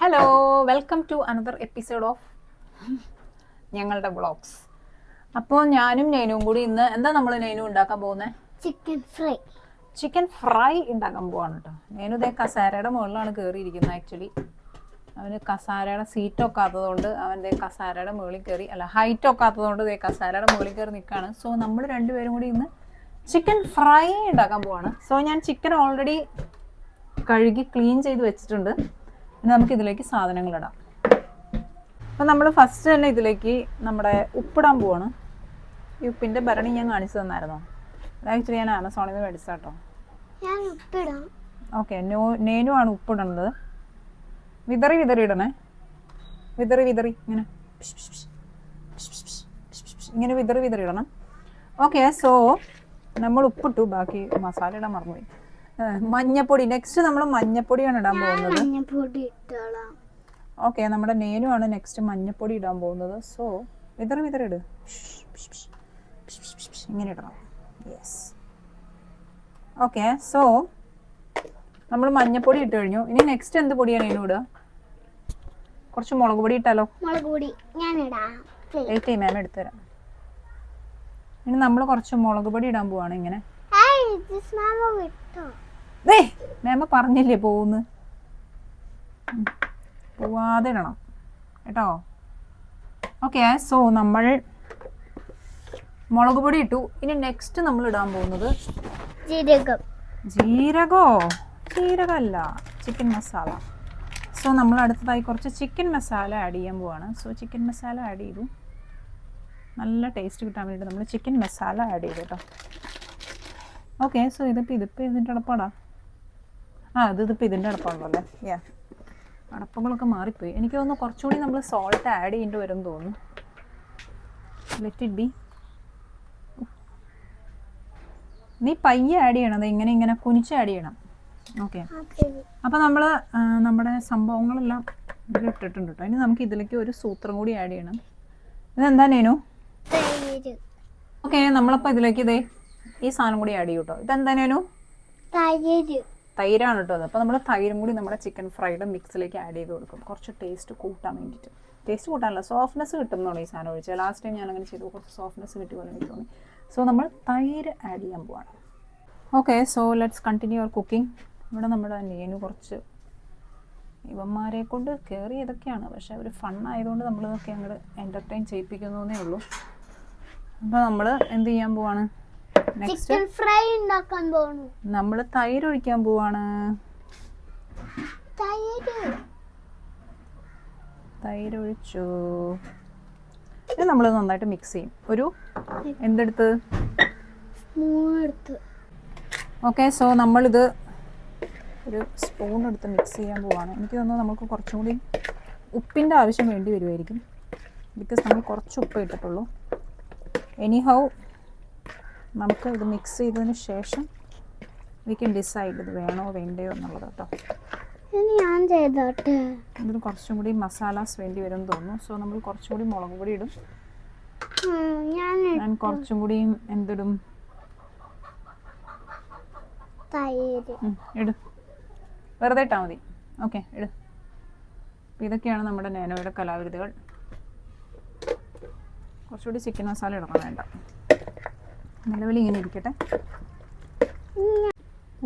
Hello, welcome to another episode of ഞങ്ങളുടെ vlogs. അപ്പോൾ ഞാനും നൈനുവും കൂടി ഇന്ന് എന്താ നമ്മൾ നൈനു ഉണ്ടാക്കാൻ പോകുന്നത്? ചിക്കൻ ഫ്രൈ ഉണ്ടാക്കാൻ പോവാണ് കേട്ടോ. നൈനു ഇതേ കസാരയുടെ മുകളിലാണ് കയറിയിരിക്കുന്നത്. ആക്ച്വലി അവന് കസാരയുടെ സീറ്റ് ഒക്കാത്തതുകൊണ്ട് അവൻ്റെ കസാരയുടെ മുകളിൽ കയറി, അല്ല ഹൈറ്റ് ഒക്കാത്തതുകൊണ്ട് ഇതേ കസാരയുടെ മുകളിൽ കയറി നിൽക്കുകയാണ്. സോ നമ്മൾ രണ്ടുപേരും കൂടി ഇന്ന് ചിക്കൻ ഫ്രൈ ഉണ്ടാക്കാൻ പോവാണ്. സോ ഞാൻ ചിക്കൻ ഓൾറെഡി കഴുകി ക്ലീൻ ചെയ്ത് വെച്ചിട്ടുണ്ട്. ഇനി നമുക്ക് ഇതിലേക്ക് സാധനങ്ങളിടാം. അപ്പോൾ നമ്മൾ ഫസ്റ്റ് തന്നെ ഇതിലേക്ക് നമ്മുടെ ഉപ്പിടാൻ പോവാണ്. ഈ ഉപ്പിൻ്റെ ഭരണി ഞാൻ കാണിച്ചു തന്നായിരുന്നോ? അത് ആക്ച്വലി ഞാൻ ആമസോണിൽ നിന്ന് മേടിച്ചാട്ടോ. ഓക്കെ, നേനു ആണ് ഉപ്പിടുന്നത്. വിതറി ഇടണേ, വിതറി ഇങ്ങനെ വിതറി ഇടണം. ഓക്കെ, സോ നമ്മൾ ഉപ്പിട്ടു. ബാക്കി മസാല ഇടാൻ മറന്നുപോയി. മഞ്ഞപ്പൊടി, നെക്സ്റ്റ് നമ്മൾ മഞ്ഞപ്പൊടിയാണ് ഇടാൻ പോകുന്നത്. ഓക്കെ, നമ്മുടെ നേനു ആണ് നെക്സ്റ്റ് മഞ്ഞപ്പൊടി ഇടാൻ പോകുന്നത്. സോ വിതറി ഇട്, ഇങ്ങനെ ഇടണം. Yes, okay. സോ നമ്മൾ മഞ്ഞപ്പൊടി ഇട്ട് കഴിഞ്ഞു. ഇനി നെക്സ്റ്റ് എന്ത് പൊടിയാണ് നേനു ഇടുക? കുറച്ച് മുളക് പൊടി ഇട്ടാലോ? വെയിറ്റ് ചെയ്യും, മാം എടുത്തുതരാം. ഇനി നമ്മൾ കുറച്ച് മുളക് പൊടി ഇടാൻ പോവാണ്. ഇങ്ങനെ മാമ പറഞ്ഞില്ലേ പോവാതെ ഇടണം കേട്ടോ. ഓക്കെ, സോ നമ്മൾ മുളക് പൊടി ഇട്ടു. ഇനി നെക്സ്റ്റ് നമ്മൾ ഇടാൻ പോകുന്നത് ജീരകമല്ല, ചിക്കൻ മസാല. സോ നമ്മൾ അടുത്തതായി കുറച്ച് ചിക്കൻ മസാല ആഡ് ചെയ്യാൻ പോവാണ്. സോ ചിക്കൻ മസാല ആഡ് ചെയ്തു. നല്ല ടേസ്റ്റ് കിട്ടാൻ വേണ്ടിയിട്ട് നമ്മൾ ചിക്കൻ മസാല ആഡ് ചെയ്തു കേട്ടോ. ഓക്കെ, സോ ഇതിപ്പോൾ ഇതിൻ്റെ അടപ്പാടാ. ഇതിപ്പോൾ ഇതിൻ്റെ അടപ്പാണല്ലോ അല്ലേ? അടപ്പങ്ങളൊക്കെ മാറിപ്പോയി. എനിക്ക് തോന്നുന്നു കുറച്ചുകൂടി നമ്മൾ സോൾട്ട് ആഡ് ചെയ്യേണ്ടി വരും തോന്നുന്നു. Let it be. നീ പയ്യെ ആഡ് ചെയ്യണം, ഇങ്ങനെ കുനിച്ച് ആഡ് ചെയ്യണം. ഓക്കെ, അപ്പോൾ നമ്മൾ നമ്മുടെ സംഭവങ്ങളെല്ലാം ഇതിലിട്ടിട്ടുണ്ട് കേട്ടോ. ഇനി നമുക്ക് ഇതിലേക്ക് ഒരു സൂത്രം കൂടി ആഡ് ചെയ്യണം. ഇതെന്താ നേനു? ഓക്കെ, നമ്മളപ്പോൾ ഇതിലേക്ക് ഈ സാധനം കൂടി ആഡ് ചെയ്യും കേട്ടോ. ഇതെന്താ നേനു? തൈരാണ് കേട്ടോ അത്. അപ്പോൾ നമ്മൾ തൈരും കൂടി നമ്മുടെ ചിക്കൻ ഫ്രൈഡ് മിക്സിലേക്ക് ആഡ് ചെയ്ത് കൊടുക്കും, കുറച്ച് ടേസ്റ്റ് കൂട്ടാൻ വേണ്ടിയിട്ട്. ടേസ്റ്റ് കൂട്ടാനല്ല, സോഫ്റ്റ്നെസ് കിട്ടും എന്നാണ് ഈ സാധനം ഒഴിച്ചാൽ. ലാസ്റ്റ് ടൈം ഞാൻ അങ്ങനെ ചെയ്തു, കുറച്ച് സോഫ്റ്റ്നെസ് കിട്ടിയ പോലെ എനിക്ക് തോന്നി. സോ നമ്മൾ തൈര് ആഡ് ചെയ്യാൻ പോവാണ്. Okay, so let's continue your cooking. ഇവിടെ നമ്മുടെ നേനു കുറച്ച് ഇവന്മാരെ കൊണ്ട് കയറിയതൊക്കെയാണ്, പക്ഷേ അവർ ഫണ്ണായതുകൊണ്ട് നമ്മളിതൊക്കെ അങ്ങോട്ട് എൻ്റർടൈൻ ചെയ്യിപ്പിക്കുന്നതേ ഉള്ളൂ. അപ്പോൾ നമ്മൾ എന്ത് ചെയ്യാൻ പോവാണ്? നെക്സ്റ്റ് ഫ്രൈ ഉണ്ടാക്കാൻ പോവാണ്. നമ്മൾ തൈര് ഒഴിക്കാൻ പോവാണ്. തൈര് ഒഴിച്ചു. ഇത് നമ്മൾ നന്നായിട്ട് മിക്സ് ചെയ്യും. ഒരു എന്തെടുത്ത്? ഓക്കെ, സോ നമ്മളിത് ഒരു സ്പൂൺ എടുത്ത് മിക്സ് ചെയ്യാൻ പോവാണ്. എനിക്ക് തോന്നുന്നു നമുക്ക് കുറച്ചും കൂടി ഉപ്പിൻ്റെ ആവശ്യം വേണ്ടി വരുമായിരിക്കും, ബിക്കോസ് നമ്മൾ കുറച്ച് ഉപ്പ് ഇട്ടിട്ടുള്ളൂ. എനിഹൗ നമുക്ക് ഇത് മിക്സ് ചെയ്തതിന് ശേഷം വി ക്യാൻ ഡിസൈഡ് ഇത് വേണോ വേണ്ടയോ എന്നുള്ളത് കേട്ടോ. ഞാൻ ചെയ്തോട്ടെ. ഇതിന് കുറച്ചും കൂടി മസാലാസ് വേണ്ടി വരും തോന്നുന്നു. സോ നമ്മൾ കുറച്ചും കൂടി മുളക് പൊടി ഇടും. ഞാൻ കുറച്ചും കൂടി എന്തിടും? ഇട്, വെറുതെ ഇട്ടാൽ മതി. ഓക്കെ, ഇട്. ഇതൊക്കെയാണ് നമ്മുടെ നേനോയുടെ കലാവിരുതുകൾ. കുറച്ചുകൂടി ചിക്കൻ മസാല ഇടണം, വേണ്ട, നിലവിൽ ഇങ്ങനെ ഇരിക്കട്ടെ.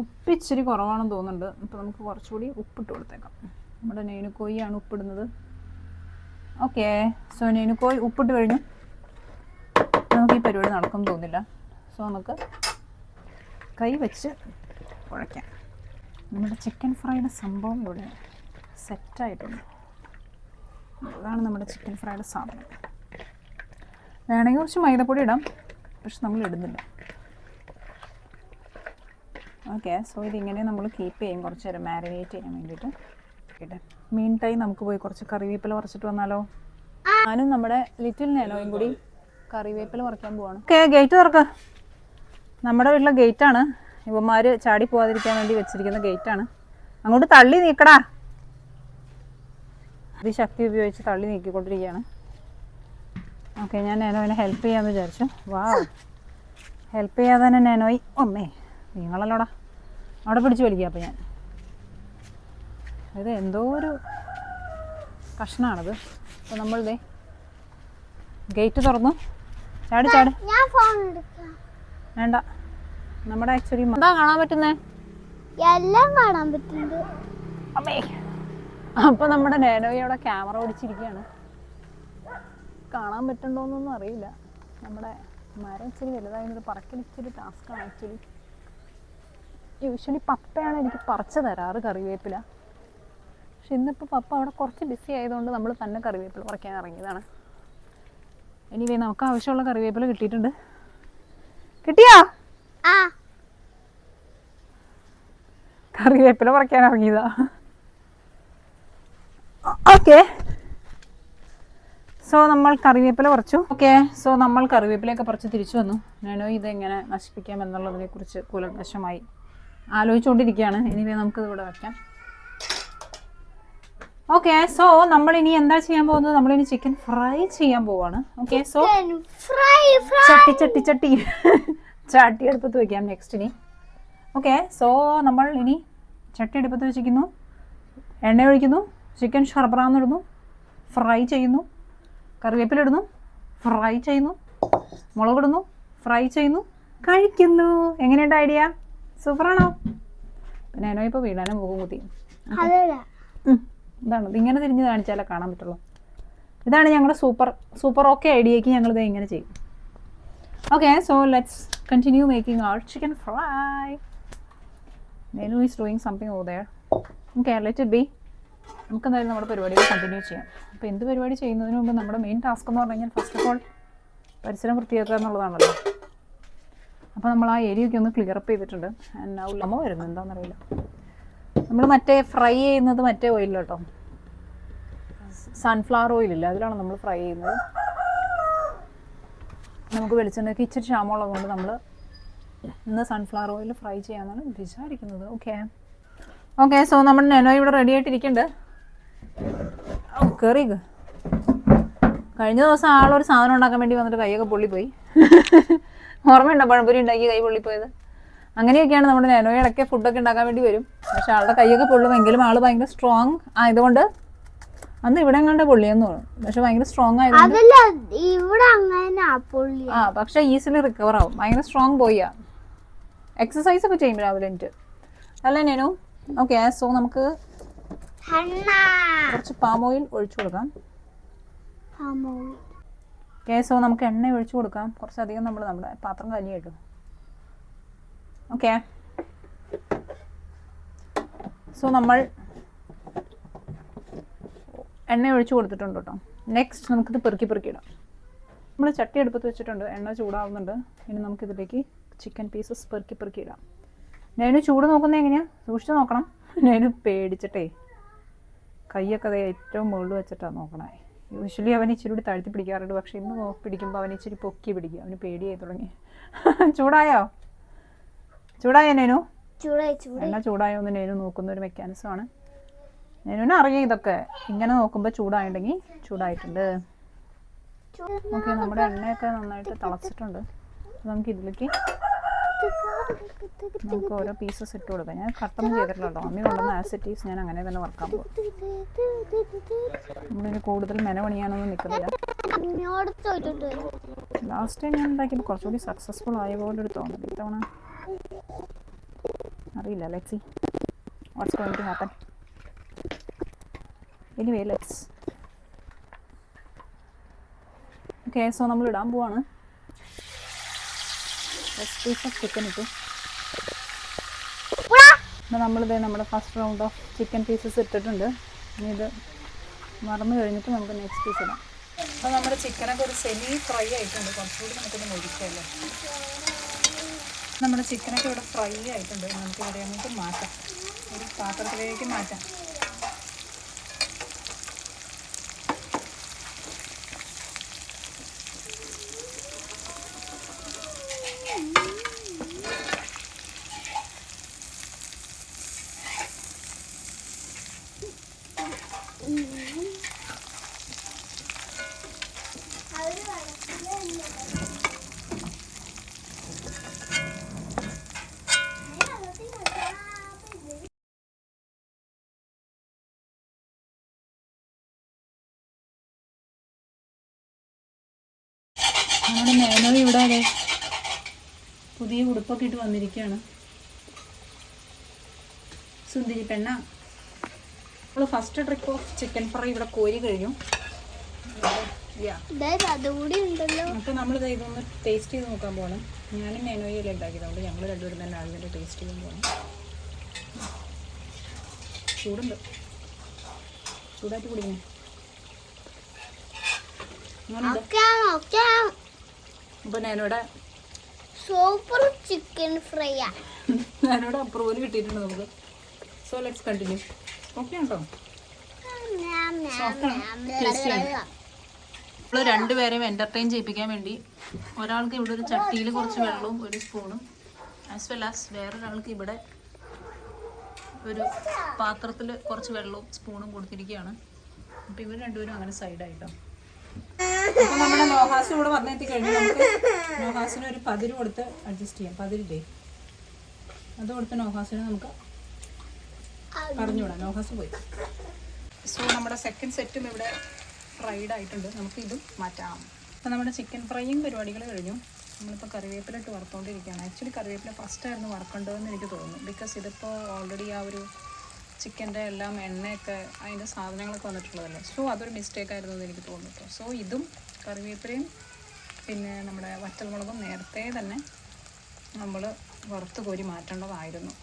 ഉപ്പ് ഇച്ചിരി കുറവാണെന്ന് തോന്നുന്നുണ്ട്. അപ്പോൾ നമുക്ക് കുറച്ചുകൂടി ഉപ്പിട്ട് കൊടുത്തേക്കാം. നമ്മുടെ നേനുക്കോയിയാണ് ഉപ്പിടുന്നത്. ഓക്കെ, സോ നേനുക്കോയി ഉപ്പിട്ട് കഴിഞ്ഞു. നമുക്ക് ഈ പരിപാടി നടക്കും തോന്നില്ല. സോ നമുക്ക് കൈ വെച്ച് കുഴയ്ക്കാം. നമ്മുടെ ചിക്കൻ ഫ്രൈയുടെ സംഭവം ഇവിടെ സെറ്റായിട്ടുണ്ട്. അതാണ് നമ്മുടെ ചിക്കൻ ഫ്രൈയുടെ സാധനം. വേണമെങ്കിൽ കുറച്ച് മൈദപ്പൊടി ഇടാം, പക്ഷെ നമ്മൾ ഇടുന്നില്ല. ഓക്കെ, സോ ഇതിങ്ങനെ നമ്മൾ കീപ്പ് ചെയ്യും കുറച്ച് നേരം മാരിനേറ്റ് ചെയ്യാൻ വേണ്ടിയിട്ട്. കേട്ടെ, മീൻ ടൈം നമുക്ക് പോയി കുറച്ച് കറിവേപ്പില പറിച്ചിട്ട് വന്നാലോ? ഞാനും നമ്മുടെ ലിറ്റിൽ നേനോയും കൂടി കറിവേപ്പില പറിക്കാൻ പോവാണ്. ഓക്കെ, ഗേറ്റ് തുറക്കുക. നമ്മുടെ വീട്ടിലെ ഗേറ്റാണ്. ഇവന്മാർ ചാടി പോകാതിരിക്കാൻ വേണ്ടി വെച്ചിരിക്കുന്ന ഗേറ്റാണ്. അങ്ങോട്ട് തള്ളി നീക്കടാ. അതിശക്തി ഉപയോഗിച്ച് തള്ളി നീക്കിക്കൊണ്ടിരിക്കുകയാണ്. ഓക്കെ, ഞാൻ നേനോയിനെ ഹെൽപ്പ് ചെയ്യാമെന്ന് വിചാരിച്ചു. വാ, ഹെൽപ്പ് ചെയ്യാതെ തന്നെ നേനോയി. ഒന്നേ നിങ്ങളല്ലോടാ അവിടെ പിടിച്ച് വലിക്കുക. അപ്പോൾ ഞാൻ ഇത് എന്തോ ഒരു കഷ്ണമാണത്. അപ്പോൾ നമ്മളിതേ ഗേറ്റ് തുറന്നു. ചാടി ചാടി. ഞാൻ ഫോൺ എടുക്കാം. വേണ്ട, നമ്മുടെ ആക്ച്വലി എന്താ കാണാൻ പറ്റുന്നേ? എല്ലാം കാണാൻ പറ്റുന്നുണ്ട്. അമ്മേ. അപ്പോൾ നമ്മുടെ നാനോയി അവിടെ ക്യാമറ ഓടിച്ചിരിക്കുകയാണ്. കാണാൻ പറ്റുന്നുണ്ടോയെന്നൊന്നും അറിയില്ല. നമ്മുടെ മരം ഇച്ചിരി വലുതായത് പറക്കൽ ഇച്ചിരി ടാസ്ക്കാണ് ആക്ച്വലി. യൂഷ്വലി പപ്പയാണ് എനിക്ക് പറിച്ച് തരാറ് കറിവേപ്പില. പക്ഷെ ഇന്നിപ്പോൾ പപ്പ അവിടെ കുറച്ച് ബിസി ആയതുകൊണ്ട് നമ്മൾ തന്നെ കറിവേപ്പില പറിക്കാൻ ഇറങ്ങിയതാണ്. എനിവേ നമുക്ക് ആവശ്യമുള്ള കറിവേപ്പില കിട്ടിയിട്ടുണ്ട്. കിട്ടിയോ? ആ കറിവേപ്പില പറിക്കാൻ ഇറങ്ങിയതാ. ഓക്കെ, സോ നമ്മൾ കറിവേപ്പില പറിച്ചു. ഓക്കെ, സോ നമ്മൾ കറിവേപ്പിലയൊക്കെ പറിച്ച് തിരിച്ചു വന്നു. ഞാനോ ഇതെങ്ങനെ നശിപ്പിക്കാം എന്നുള്ളതിനെ കുറിച്ച് കൂലങ്കഷമായി ആലോചിച്ചുകൊണ്ടിരിക്കുകയാണ്. എനിവേ നമുക്കിത് ഇവിടെ വയ്ക്കാം. ഓക്കെ, സോ നമ്മളിനി എന്താ ചെയ്യാൻ പോകുന്നത്? നമ്മളിനി ചിക്കൻ ഫ്രൈ ചെയ്യാൻ പോവാണ്. ഓക്കെ, സോ ചട്ടി ചട്ടി അടുപ്പത്ത് വയ്ക്കാം നെക്സ്റ്റ് ഇനി. ഓക്കെ, സോ നമ്മൾ ഇനി ചട്ടി അടുപ്പത്ത് വെച്ചിരിക്കുന്നു, എണ്ണ ഒഴിക്കുന്നു, ചിക്കൻ ഷർബറാന്നിടുന്നു, ഫ്രൈ ചെയ്യുന്നു, കറിവേപ്പില ഇടുന്നു, ഫ്രൈ ചെയ്യുന്നു, മുളകിടുന്നു, ഫ്രൈ ചെയ്യുന്നു, കഴിക്കുന്നു. എങ്ങനെയുണ്ട് ഐഡിയ? സൂപ്പറാണോ? പിന്നെ ഞാനോ ഇപ്പോൾ വീടാനും മുഖം കുത്തി. ഇതാണ്, ഇങ്ങനെ തിരിഞ്ഞ് കാണിച്ചാലേ കാണാൻ പറ്റുള്ളൂ. ഇതാണ് ഞങ്ങളുടെ സൂപ്പർ ഓക്കെ ഐഡിയയ്ക്ക് ഞങ്ങളിത് ഇങ്ങനെ ചെയ്യും. Okay, so let's continue making our chicken fry. Nenu is doing something over there. Okay, let it be. നമുക്ക് എന്തായാലും നമ്മുടെ പരിപാടികൾ കണ്ടിന്യൂ ചെയ്യാം. അപ്പോൾ എന്ത് പരിപാടി ചെയ്യുന്നതിന് മുമ്പ് നമ്മുടെ മെയിൻ ടാസ്ക് എന്ന് പറഞ്ഞു കഴിഞ്ഞാൽ ഫസ്റ്റ് ഓഫ് ഓൾ പരിസരം വൃത്തിയാക്കുക എന്നുള്ളതാണല്ലോ. അപ്പോൾ നമ്മൾ ആ ഏരിയയൊക്കെ ഒന്ന് ക്ലിയർ അപ്പ് ചെയ്തിട്ടുണ്ട്. ഉള്ളമോ വരുന്നത് എന്താണെന്നറിയില്ല. നമ്മൾ മറ്റേ ഫ്രൈ ചെയ്യുന്നത് മറ്റേ ഓയിലില്ല കേട്ടോ, സൺഫ്ലവർ ഓയിലില്ല, അതിലാണ് നമ്മൾ ഫ്രൈ ചെയ്യുന്നത്. നമുക്ക് വെളിച്ചെണ്ണയ്ക്ക് ഇച്ചിരി ക്ഷാമമുള്ളത് കൊണ്ട് നമ്മൾ ഇന്ന് സൺഫ്ലവർ ഓയിൽ ഫ്രൈ ചെയ്യാമെന്നാണ് വിചാരിക്കുന്നത്. ഓക്കെ, സോ നമ്മുടെ നെനോ ഇവിടെ റെഡി ആയിട്ടിരിക്കുന്നുണ്ട്. കയറി കഴിഞ്ഞ ദിവസം ആളൊരു സാധനം ഉണ്ടാക്കാൻ വേണ്ടി വന്നിട്ട് കൈയൊക്കെ പൊള്ളിപ്പോയി. ഓർമ്മയുണ്ടോ പഴംപൊരി ഉണ്ടാക്കി കൈ പൊള്ളിപ്പോയത്? അങ്ങനെയൊക്കെയാണ് നമ്മുടെ നെനോ ഇടയ്ക്ക് ഫുഡൊക്കെ ഉണ്ടാക്കാൻ വേണ്ടി വരും. പക്ഷെ ആളുടെ കൈയൊക്കെ പൊള്ളുമെങ്കിലും ആൾ ഭയങ്കര സ്ട്രോങ് ആയതുകൊണ്ട് അന്ന് ഇവിടെ എങ്ങാണ്ട് പൊള്ളിയെന്ന് തോന്നും. പക്ഷെ ഭയങ്കര സ്ട്രോങ് ആയതുകൊണ്ട് പക്ഷെ ഈസിലി റിക്കവർ ആവും. ഭയങ്കര സ്ട്രോങ് ബോയ്യാ. എക്സസൈസ് ഒക്കെ ചെയ്യും രാവിലെ എനിക്ക് അല്ലേ നേനു? ഓക്കെ, സോ നമുക്ക് കുറച്ച് പാം ഓയിൽ ഒഴിച്ചു കൊടുക്കാം. ഓക്കെ, സോ നമുക്ക് എണ്ണ ഒഴിച്ചു കൊടുക്കാം കുറച്ചധികം. നമ്മുടെ പാത്രം കഞ്ഞി കിട്ടും. ഓക്കെ, സോ നമ്മൾ എണ്ണ ഒഴിച്ചു കൊടുത്തിട്ടുണ്ട് കേട്ടോ. നെക്സ്റ്റ് നമുക്കിത് പെറുക്കി ഇടാം. നമ്മൾ ചട്ടി അടുപ്പത്ത് വെച്ചിട്ടുണ്ട്, എണ്ണ ചൂടാവുന്നുണ്ട്. ഇനി നമുക്കിതിലേക്ക് ചിക്കൻ പീസസ് പെറുക്കി ഇടാം. ഞാൻ ചൂട് നോക്കുന്നത് എങ്ങനെയാണ്? സൂക്ഷിച്ച് നോക്കണം. ഞാൻ പേടിച്ചിട്ടേ കൈയൊക്കെ അത് ഏറ്റവും മുകളിൽ വെച്ചിട്ടാണ് നോക്കണേ. യൂഷ്വലി അവൻ ഇച്ചിരി കൂടി താഴ്ത്തി പിടിക്കാറുണ്ട്, പക്ഷെ ഇന്ന് പിടിക്കുമ്പോൾ അവൻ ഇച്ചിരി പൊക്കി പിടിക്കും. അവന് പേടിയായി തുടങ്ങി. ചൂടായോ നേനു? എണ്ണ ചൂടായോ എന്ന് നേനു നോക്കുന്ന ഒരു മെക്കാനിസമാണ്. നേനുവിനെ അറിയാം ഇതൊക്കെ. ഇങ്ങനെ നോക്കുമ്പോൾ ചൂടായിട്ടുണ്ടെങ്കിൽ ചൂടായിട്ടുണ്ട്. ഓക്കെ, നമ്മുടെ എണ്ണയൊക്കെ നന്നായിട്ട് തിളച്ചിട്ടുണ്ട്. നമുക്ക് ഇതിലേക്ക് നമുക്ക് ഓരോ പീസസ് ഇട്ട് കൊടുക്കാം. ഞാൻ കട്ടൊന്നും ചെയ്തിട്ടില്ല കേട്ടോ, മമ്മി കൊണ്ടുവന്ന ആസിറ്റീസ് ഞാൻ അങ്ങനെ തന്നെ വറക്കാൻ പോകും. നമ്മളിനി കൂടുതൽ മെനപണിയാനൊന്നും നിൽക്കുന്നില്ല. ലാസ്റ്റ് ടൈം ഞാൻ ഉണ്ടാക്കിയപ്പോൾ കുറച്ചുകൂടി സക്സസ്ഫുൾ ആയ പോലെ ഒരു തോന്നുന്നു. ഇത്തവണ അറിയില്ല. Let's see what's going to happen. Anyway let's. Okay, so നമ്മൾ ഇടാൻ പോവാണ്. പീസ് ഓഫ് ചിക്കൻ ഇട്ടു. നമ്മളിത് നമ്മുടെ first round of chicken pieces ഇട്ടിട്ടുണ്ട്. ഇനി ഇത് മറന്നു കഴിഞ്ഞിട്ട് നമുക്ക് നെക്സ്റ്റ് പീസ് ഇടാം. അപ്പോൾ നമ്മുടെ ചിക്കനൊക്കെ ഒരു സെമി ഫ്രൈ ആയിട്ടുണ്ട്. കുറച്ചുകൂടി നമുക്കൊന്ന് മുരിക്കല്ലോ. നമ്മുടെ ചിക്കനൊക്കെ ഇവിടെ ഫ്രൈ ആയിട്ടുണ്ട്. നമുക്ക് ഇവിടെ അങ്ങോട്ട് മാറ്റാം, ഒരു പാത്രത്തിലേക്ക് മാറ്റാം. നമ്മുടെ നാനോ ഇവിടെ അതെ പുതിയ ഉടുപ്പൊക്കെ ഇട്ട് വന്നിരിക്കുകയാണ്. സുന്ദരി പെണ്ണ. നമ്മൾ first trip of chicken fry ഇവിടെ കോരി കഴിഞ്ഞു. അതുകൂടി ഉണ്ടല്ലോ. അപ്പോൾ നമ്മളിത് ഇതൊന്ന് ടേസ്റ്റ് ചെയ്ത് നോക്കാൻ പോകണം. ഞാനും നാനോയല്ലേ ഉണ്ടാക്കിയതുകൊണ്ട് ഞങ്ങൾ രണ്ടുപേരും തന്നെ ആദ്യം ടേസ്റ്റ് ചെയ്യാൻ പോകണം. ചൂടുണ്ട്, ചൂടായിട്ട് കുടിക്കണേ. അപ്പൊ ഞാനിവിടെ സൂപ്പർ ചിക്കൻ ഫ്രൈ ഞാനിവിടെ അപ്രൂവൽ കിട്ടിയിട്ടുണ്ട് നമുക്ക്. So let's continue. ഓക്കെ കേട്ടോ. നമ്മൾ രണ്ടുപേരെയും എൻ്റർടൈൻ ചെയ്യിപ്പിക്കാൻ വേണ്ടി ഒരാൾക്ക് ഇവിടെ ഒരു ചട്ടിയിൽ കുറച്ച് വെള്ളവും ഒരു സ്പൂണും ആസ് വെൽ ആസ് വേറൊരാൾക്ക് ഇവിടെ ഒരു പാത്രത്തിൽ കുറച്ച് വെള്ളവും സ്പൂണും കൊടുത്തിരിക്കുകയാണ്. അപ്പോൾ ഇവർ രണ്ടുപേരും അങ്ങനെ സൈഡായിട്ടോ. അപ്പോൾ നമ്മുടെ നോഹാസ് ഇവിടെ വന്നെത്തി കഴിഞ്ഞാൽ നമുക്ക് നോഹാസിന് ഒരു പതിര് കൊടുത്ത് അഡ്ജസ്റ്റ് ചെയ്യാം. പതിരില്ലേ, അത് കൊടുത്ത് നോഹാസിന് നമുക്ക് പറഞ്ഞുവിടാം. നോഹാസ് പോയി. സോ നമ്മുടെ സെക്കൻഡ് സെറ്റും ഇവിടെ ഫ്രൈഡ് ആയിട്ടുണ്ട്. നമുക്ക് ഇതും മാറ്റാം. അപ്പോൾ നമ്മുടെ ചിക്കൻ ഫ്രൈയും പരിപാടികൾ കഴിഞ്ഞു. നമ്മളിപ്പോൾ കറിവേപ്പിലിട്ട് വറുത്തുകൊണ്ടിരിക്കുകയാണ്. ആക്ച്വലി കറിവേപ്പില ഫസ്റ്റായിരുന്നു വറക്കേണ്ടതെന്ന് എനിക്ക് തോന്നുന്നു. ബിക്കോസ് ഇതിപ്പോൾ ഓൾറെഡി ആ ഒരു ചിക്കൻ്റെ എല്ലാം എണ്ണയൊക്കെ അതിൻ്റെ സാധനങ്ങളൊക്കെ വന്നിട്ടുള്ളതല്ലേ. സോ അതൊരു മിസ്റ്റേക്ക് ആയിരുന്നു എന്ന് എനിക്ക് തോന്നുന്നു. സോ ഇതും കറിവേപ്പിലയും പിന്നെ നമ്മുടെ വറ്റൽമുളകും നേരത്തെ തന്നെ നമ്മൾ വറുത്ത് കോരി മാറ്റേണ്ടതായിരുന്നു.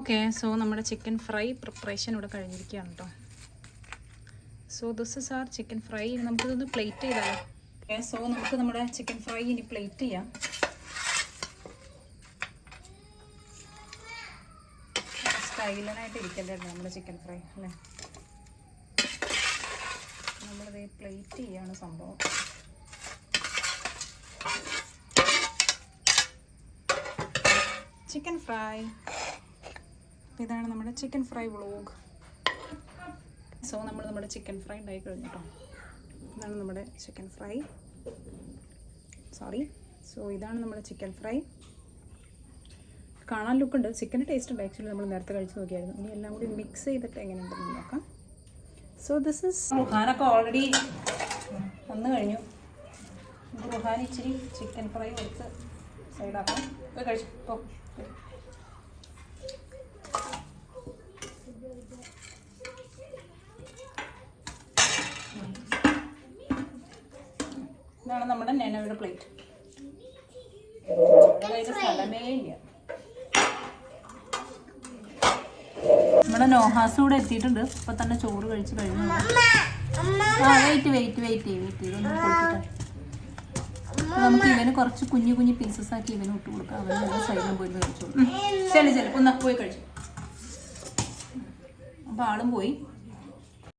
ഓക്കെ, സോ നമ്മുടെ ചിക്കൻ ഫ്രൈ പ്രിപ്പറേഷൻ ഇവിടെ കഴിഞ്ഞിരിക്കുകയാണ് കേട്ടോ. So this is our chicken fry. നമുക്കിതൊന്ന് പ്ലേറ്റ് ചെയ്താലോ? ഓക്കെ, സോ നമുക്ക് നമ്മുടെ ചിക്കൻ ഫ്രൈ ഇനി പ്ലേറ്റ് ചെയ്യാം. സ്റ്റൈലനായിട്ട് ഇരിക്കണ്ടായിരുന്നു നമ്മുടെ ചിക്കൻ ഫ്രൈ അല്ലേ. നമ്മളിത് പ്ലേറ്റ് ചെയ്യാണ് സംഭവം. Chicken fry. ഇതാണ് നമ്മുടെ ചിക്കൻ ഫ്രൈ വ്ളോഗ്. സോ നമ്മൾ നമ്മുടെ ചിക്കൻ ഫ്രൈ ഉണ്ടായി കഴിഞ്ഞു കേട്ടോ. ഇതാണ് നമ്മുടെ ചിക്കൻ ഫ്രൈ. സോ ഇതാണ് നമ്മുടെ ചിക്കൻ ഫ്രൈ. കാണാൻ ലുക്കുണ്ട്, ചിക്കൻ്റെ ടേസ്റ്റ് ഉണ്ട്. ആക്ച്വലി നമ്മൾ നേരത്തെ കഴിച്ച് നോക്കിയായിരുന്നു. ഇനി എല്ലാം കൂടി മിക്സ് ചെയ്തിട്ട് എങ്ങനെയുണ്ടെന്ന് നോക്കാം. സോ ദിസ് ഇസ് റുഹാനൊക്കെ ഓൾറെഡി വന്നു കഴിഞ്ഞു. റുഹാൻ ഇച്ചിരി ചിക്കൻ ഫ്രൈ എടുത്ത് സൈഡാക്കാം. പോയി കഴിച്ചു പോ. ഇതാണ് നമ്മുടെ നാനോയുടെ പ്ലേറ്റ്. സ്ഥലമേ ഇല്ല. നമ്മുടെ നോഹാസ് കൂടെ എത്തിയിട്ടുണ്ട്. ഇപ്പൊ തന്നെ ചോറ് കഴിച്ച് കഴിഞ്ഞു. വെയിറ്റ് ഇതൊന്നും കൊടുത്തിട്ട് നമുക്ക് ഇവന് കുറച്ച് കുഞ്ഞു കുഞ്ഞു പീസസ് ആക്കി ഇവന് ഇട്ട് കൊടുക്കാം. അവന് സൈഡിലും പോയി കഴിച്ചോളൂ. ശരി ഒന്ന് പോയി കഴിച്ചു. അപ്പൊ ആളും പോയി.